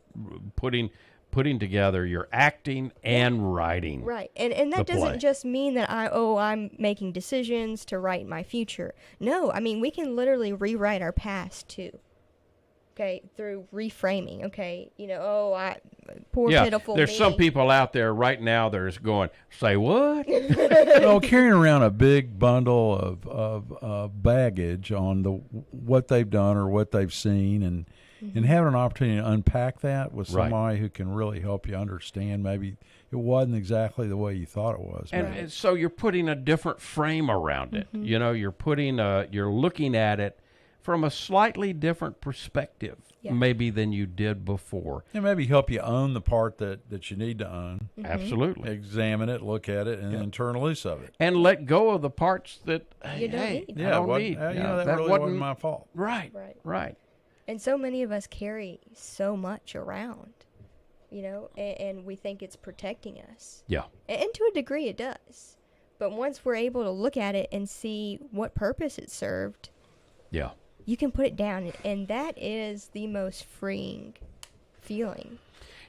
Speaker 2: putting together your acting and writing.
Speaker 5: Right. And that
Speaker 2: the play.
Speaker 5: doesn't just mean that I'm making decisions to write my future. No, I mean, we can literally rewrite our past too. Okay, through reframing. Okay, poor pitiful
Speaker 2: There's
Speaker 5: me.
Speaker 2: some people out there right now that is going, say what?
Speaker 7: Carrying around a big bundle of baggage on what they've done or what they've seen, and having an opportunity to unpack that with
Speaker 2: Right.
Speaker 7: somebody who can really help you understand maybe it wasn't exactly the way you thought it was.
Speaker 2: And so you're putting a different frame around it. You're looking at it from a slightly different perspective,
Speaker 5: Yeah.
Speaker 2: maybe than you did before.
Speaker 7: And maybe help you own the part that you need to own,
Speaker 2: Absolutely.
Speaker 7: examine it, look at it, and then turn loose of it.
Speaker 2: And let go of the parts that
Speaker 5: You don't
Speaker 2: hey,
Speaker 5: need.
Speaker 2: I don't
Speaker 7: what-
Speaker 2: need.
Speaker 7: that
Speaker 2: Yeah,
Speaker 7: really wasn't my fault.
Speaker 2: Right.
Speaker 5: Right.
Speaker 2: Right.
Speaker 5: And so many of us carry so much around, and we think it's protecting us.
Speaker 2: Yeah.
Speaker 5: And to a degree it does. But once we're able to look at it and see what purpose it served,
Speaker 2: Yeah.
Speaker 5: you can put it down. And that is the most freeing feeling.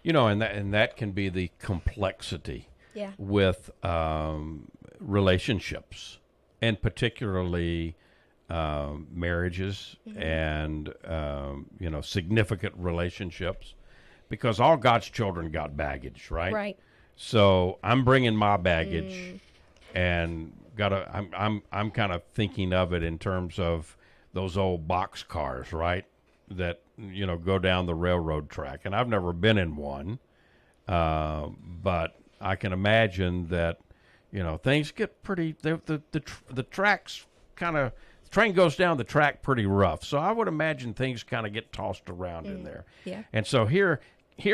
Speaker 2: And that can be the complexity
Speaker 5: Yeah.
Speaker 2: with relationships, and particularly marriages and significant relationships, because all God's children got baggage, right?
Speaker 5: Right.
Speaker 2: So I'm bringing my baggage, and I'm kind of thinking of it in terms of those old box cars, right? That go down the railroad track, and I've never been in one, but I can imagine that things get pretty. The tracks kind of train goes down the track pretty rough. So I would imagine things kind of get tossed around in there.
Speaker 5: Yeah.
Speaker 2: And so here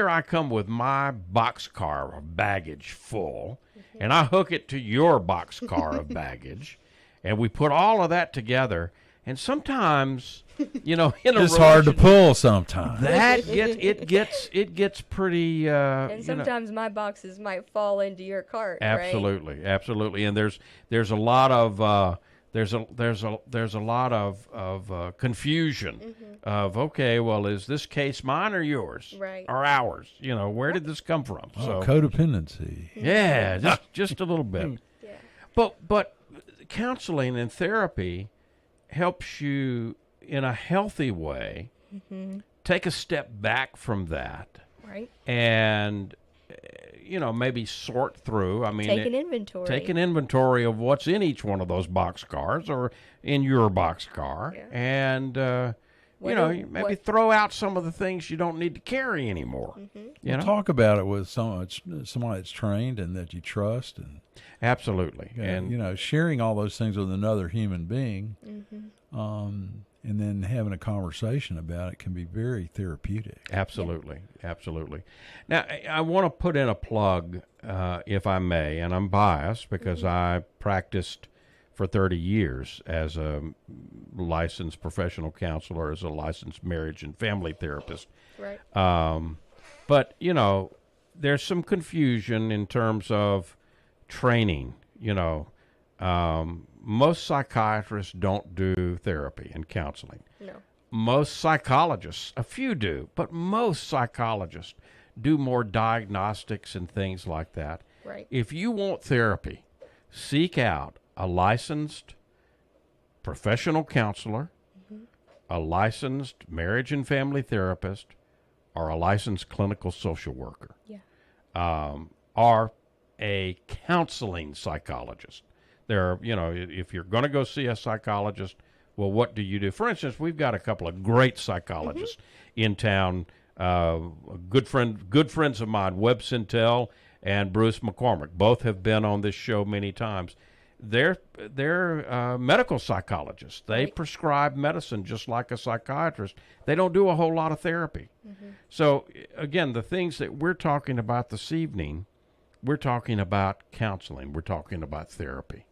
Speaker 2: I come with my boxcar of baggage full, and I hook it to your boxcar of baggage, and we put all of that together. And sometimes, in a
Speaker 7: It's hard to
Speaker 2: relation-
Speaker 7: pull sometimes.
Speaker 2: that gets pretty.
Speaker 5: And sometimes my boxes might fall into your cart, right?
Speaker 2: Absolutely. And there's a lot of there's a lot of confusion of, okay, well, is this case mine or yours,
Speaker 5: Right.
Speaker 2: or ours? Where did this come from? So
Speaker 7: Codependency.
Speaker 2: yeah, just a little bit.
Speaker 5: Yeah.
Speaker 2: But counseling and therapy helps you in a healthy way take a step back from that
Speaker 5: Right.
Speaker 2: and maybe sort through. I mean,
Speaker 5: Take an inventory.
Speaker 2: take an inventory of what's in each one of those box cars or in your box car,
Speaker 5: Yeah.
Speaker 2: and you maybe throw out some of the things you don't need to carry anymore. You know,
Speaker 7: Talk about it with someone that's trained and that you trust, and
Speaker 2: absolutely, and
Speaker 7: sharing all those things with another human being, and then having a conversation about it can be very therapeutic.
Speaker 2: Absolutely. Now, I want to put in a plug, if I may, and I'm biased because I practiced for 30 years as a licensed professional counselor, as a licensed marriage and family therapist.
Speaker 5: Right.
Speaker 2: But, there's some confusion in terms of training. Most psychiatrists don't do therapy and counseling.
Speaker 5: No.
Speaker 2: Most psychologists, a few do, but most psychologists do more diagnostics and things like that.
Speaker 5: Right.
Speaker 2: If you want therapy, seek out a licensed professional counselor, a licensed marriage and family therapist, or a licensed clinical social worker, or a counseling psychologist. There are, if you're going to go see a psychologist, well, what do you do? For instance, we've got a couple of great psychologists in town. Good friends of mine, Webb Sintel and Bruce McCormick. Both have been on this show many times. They're medical psychologists. They prescribe medicine just like a psychiatrist. They don't do a whole lot of therapy. So again, the things that we're talking about this evening, we're talking about counseling. We're talking about therapy.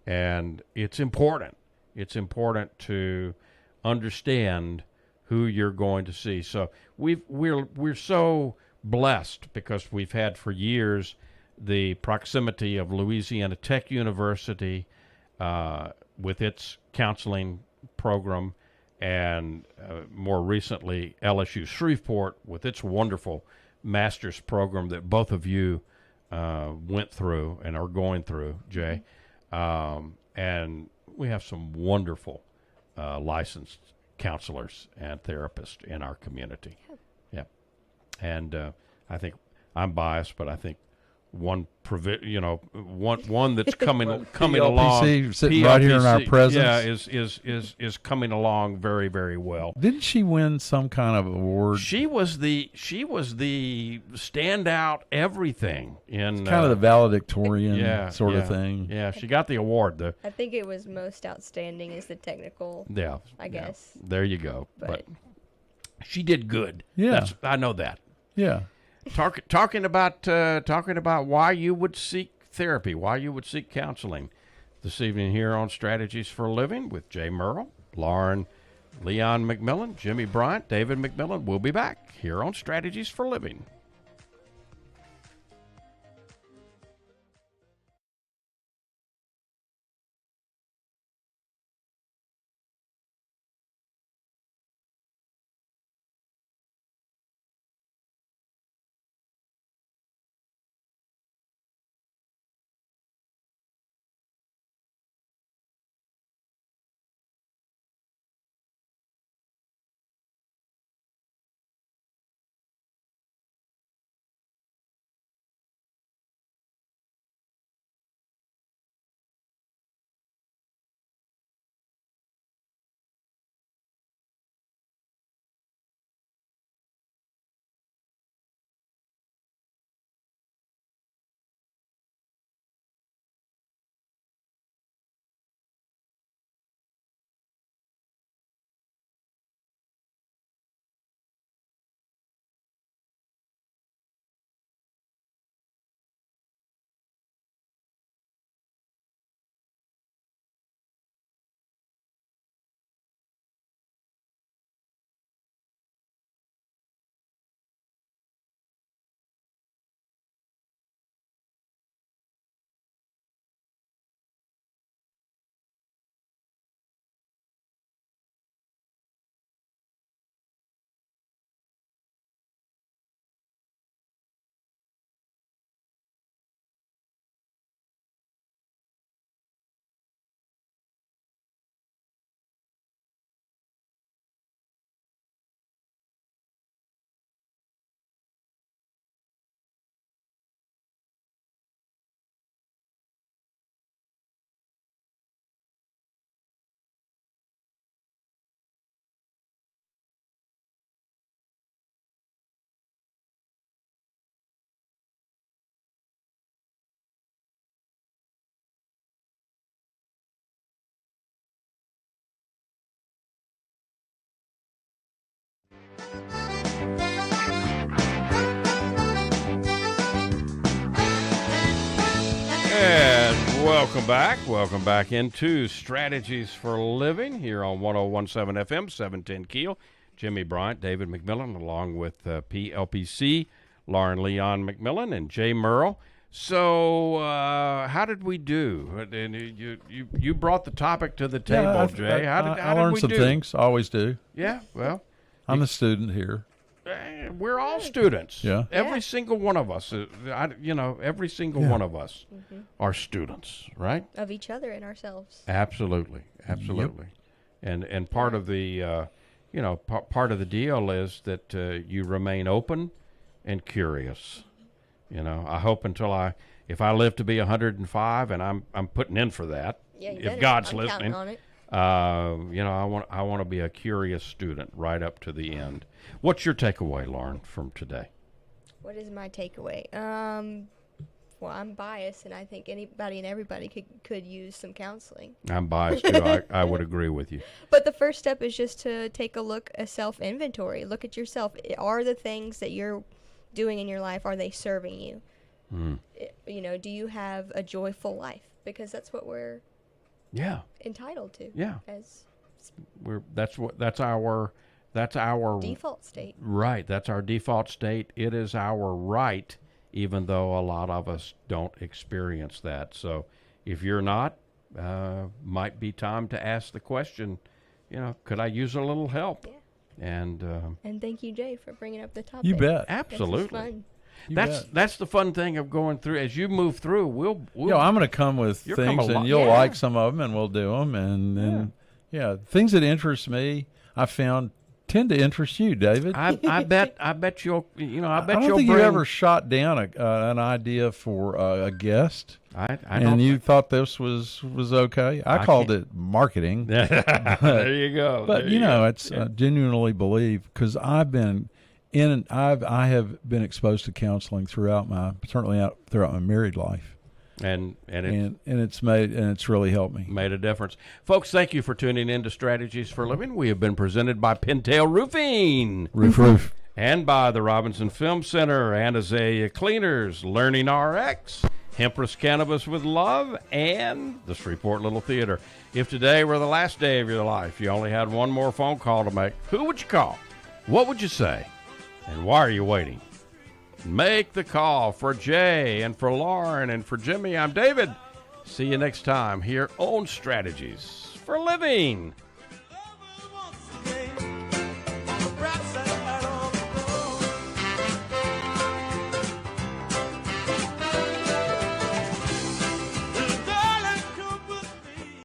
Speaker 2: And it's important. It's important to understand who you're going to see. So we're so blessed because we've had for years the proximity of Louisiana Tech University with its counseling program, and more recently LSU Shreveport with its wonderful master's program that both of you went through and are going through, Jay. And we have some wonderful licensed counselors and therapists in our community. Yeah. And I think I'm biased, but I think one that's coming along.
Speaker 7: PLPC sitting right here in our presence.
Speaker 2: Yeah, is coming along very, very well.
Speaker 7: Didn't she win some kind of award?
Speaker 2: She was the standout everything in
Speaker 7: Kind of the valedictorian sort
Speaker 2: yeah,
Speaker 7: of thing.
Speaker 2: Yeah, she got the award.
Speaker 5: I think it was most outstanding is the technical. I guess.
Speaker 2: There you go.
Speaker 5: But
Speaker 2: she did good.
Speaker 7: Yeah.
Speaker 2: I know that.
Speaker 7: Yeah.
Speaker 2: Talking about why you would seek therapy, why you would seek counseling this evening here on Strategies for a Living with Jay Merle, Lauren Leon McMillan, Jimmy Bryant, David McMillan. We'll be back here on Strategies for Living. Welcome back. Welcome back into Strategies for Living here on 101.7 FM, 710 Keel. Jimmy Bryant, David McMillan, along with PLPC, Lauren Leon McMillan, and Jay Merle. So, how did we do? And you brought the topic to the table, Jay. How did
Speaker 7: I learned
Speaker 2: we
Speaker 7: some
Speaker 2: do?
Speaker 7: things. I always do.
Speaker 2: Yeah, well,
Speaker 7: I'm a student here.
Speaker 2: we're all students.
Speaker 7: Yeah.
Speaker 2: Every single one of us. Every single one of us are students, right?
Speaker 5: Of each other and ourselves.
Speaker 2: Absolutely, absolutely. And part of the part of the deal is that you remain open and curious. I hope if I live to be 105, and I'm putting in for that.
Speaker 5: Yeah, you
Speaker 2: if
Speaker 5: better.
Speaker 2: God's
Speaker 5: I'm
Speaker 2: listening,
Speaker 5: counting on it.
Speaker 2: I want to be a curious student right up to the end. What's your takeaway, Lauren, from today?
Speaker 5: What is my takeaway? Well, I'm biased, and I think anybody and everybody could use some counseling.
Speaker 2: I'm biased too. I would agree with you.
Speaker 5: But the first step is just to take a look, a self-inventory. Look at yourself. Are the things that you're doing in your life, are they serving you? Do you have a joyful life? Because that's what we're entitled to.
Speaker 2: Yeah.
Speaker 5: As
Speaker 2: That's our
Speaker 5: default state.
Speaker 2: Right. That's our default state. It is our right, even though a lot of us don't experience that. So if you're not, might be time to ask the question, could I use a little help?
Speaker 5: Yeah.
Speaker 2: And
Speaker 5: thank you, Jay, for bringing up the topic.
Speaker 7: You bet.
Speaker 2: absolutely.
Speaker 5: This is fun.
Speaker 2: That's the fun thing of going through. As you move through, we'll
Speaker 7: I'm going to come with
Speaker 2: You'll
Speaker 7: things,
Speaker 2: come
Speaker 7: and you'll
Speaker 5: Yeah.
Speaker 7: like some of them, and we'll do them. And then, things that interest me, I found tend to interest you, David.
Speaker 2: I bet you'll
Speaker 7: I don't think you ever shot down an idea for a guest,
Speaker 2: I
Speaker 7: and
Speaker 2: don't
Speaker 7: you thought this was okay. I called it marketing.
Speaker 2: there you go.
Speaker 7: But
Speaker 2: There you go.
Speaker 7: it's I genuinely believe, because I have been exposed to counseling throughout my married life,
Speaker 2: and
Speaker 7: it's really helped me.
Speaker 2: made a difference. Folks, thank you for tuning in to Strategies for Living. We have been presented by Pintail Roofing
Speaker 7: Roof.
Speaker 2: and by the Robinson Film Center and Azalea Cleaners, Learning RX, Hempress Cannabis with Love, and the Shreveport Little Theater. If today were the last day of your life, you only had one more phone call to make, who would you call? What would you say? And why are you waiting? Make the call. For Jay and for Lauren and for Jimmy, I'm David. See you next time here on Strategies for Living.